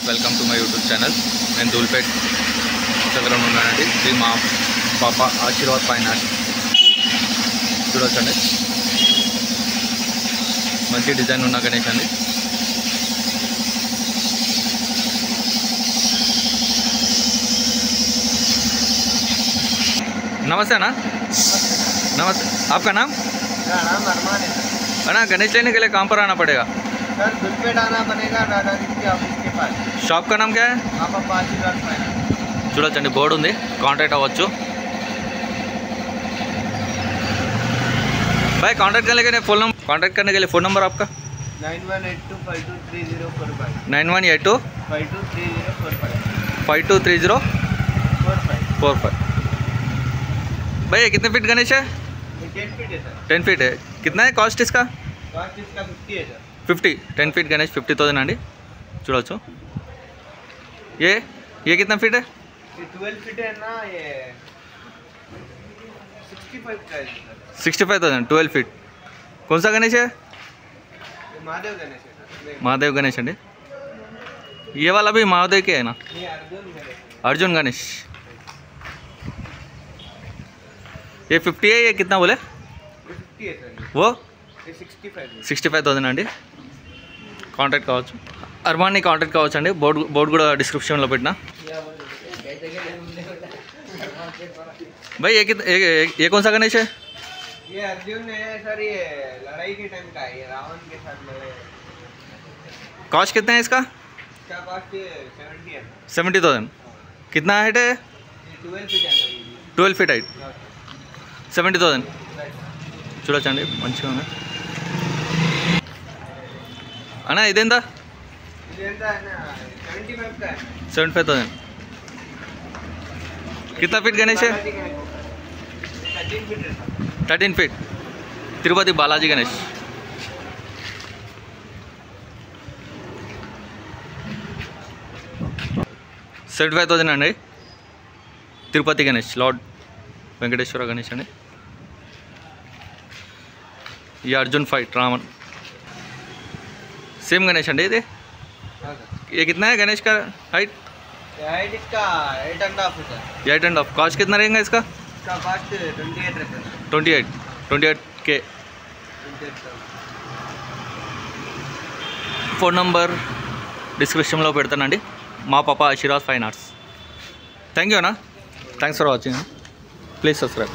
Welcome to my YouTube channel. నేను ధూల్పేట్ దగ్గర ఉన్నానండి. ఇది మా పాప ఆశీర్వాద్ ఫైనాన్స్. చూడవచ్చండి, మంచి డిజైన్ ఉన్న గణేష్ అండి. नमस्ते अना, नमस्ते. आपका नाम? मेरा नाम अरमान है। अना गणेश लेने के लिए कहाँ पर आना पड़ेगा? सर धूलपेट आना बनेगा, दादाजी के ऑफिस के पास। షాప్ का नाम क्या है? पापा आशीर्वाद फाइनेंस। చూడొచ్చండి, బోర్డు ఉంది, కాంటాక్ట్ అవ్వచ్చు. भाई कांटेक्ट करने के लिए फ़ोन नंबर, कांटेक्ट करने के लिए फ़ोन नंबर आपका 9182523045 9182 523045 523045. भाई ये कितने फीट गणेश है? 10 फीट है सर। 10 फीट है. कितना है कॉस्ट इसका? कॉस्ट इसका 50 है सर। 50. 10 फीट गणेश 50,000 అండి. చూడొచ్చు. ये कितना फीट है? ये 12 फीट है ना, ये 65 का है सर। 65,000. 12 फीट. कौन सा गणेश है? ये महादेव गणेश है सर। महादेव गणेश अंडी. ये वाला भी महादेव के है ना? ये अर्जुन गणेश। अर्जुन गणेश. ये 50 है. ये कितना बोले? ये 50 है सर। वो ये 65 है। 65,000 అండి. కాంటాక్ట్ కావచ్చు, అర్మాన్ని కాంటాక్ట్ కావచ్చు అండి. బోర్డు కూడా డిస్క్రిప్షన్లో పెట్టినా. भाई ये कौन सा गणेश है? ये अर्जुन है सर। ये लड़ाई के टाइम का है, ये रावण के साथ लड़े। कॉस्ट कितना है इसका? इसका कॉस्ट 70 है। 70,000. कितना हाइट है? ये 12 फीट है। 12 फीट हाइट. 70,000. చూడొచ్చండి, మంచిగా ఉంది అన్నా. ఇదేందా? इधर है ना 75 का है। 75,000. कितना फीट गणेश है? 13 फीट है सर। 13 फीट. తిరుపతి బాలాజీ గణేష్. $75,000 అండి. తిరుపతి గణేష్, లార్డ్ వెంకటేశ్వర గణేష్ అండి. ये अर्जुन फाइट रावण सेम गणेश अंडी. ये हाँ सर। ये कितना है गणेश का हाइट? हाइट इसका 8.5 है सर। 8.5. कॉस्ट कितना रहेगा इसका? इसका कॉस्ट 28 रहता है। 28K. 28,000। ఫోన్ నంబర్ డిస్క్రిప్షన్లో పెడతానండి. మా పాప Aashirwad fine arts. Thank you అన్న. Thanks for watching. Please subscribe.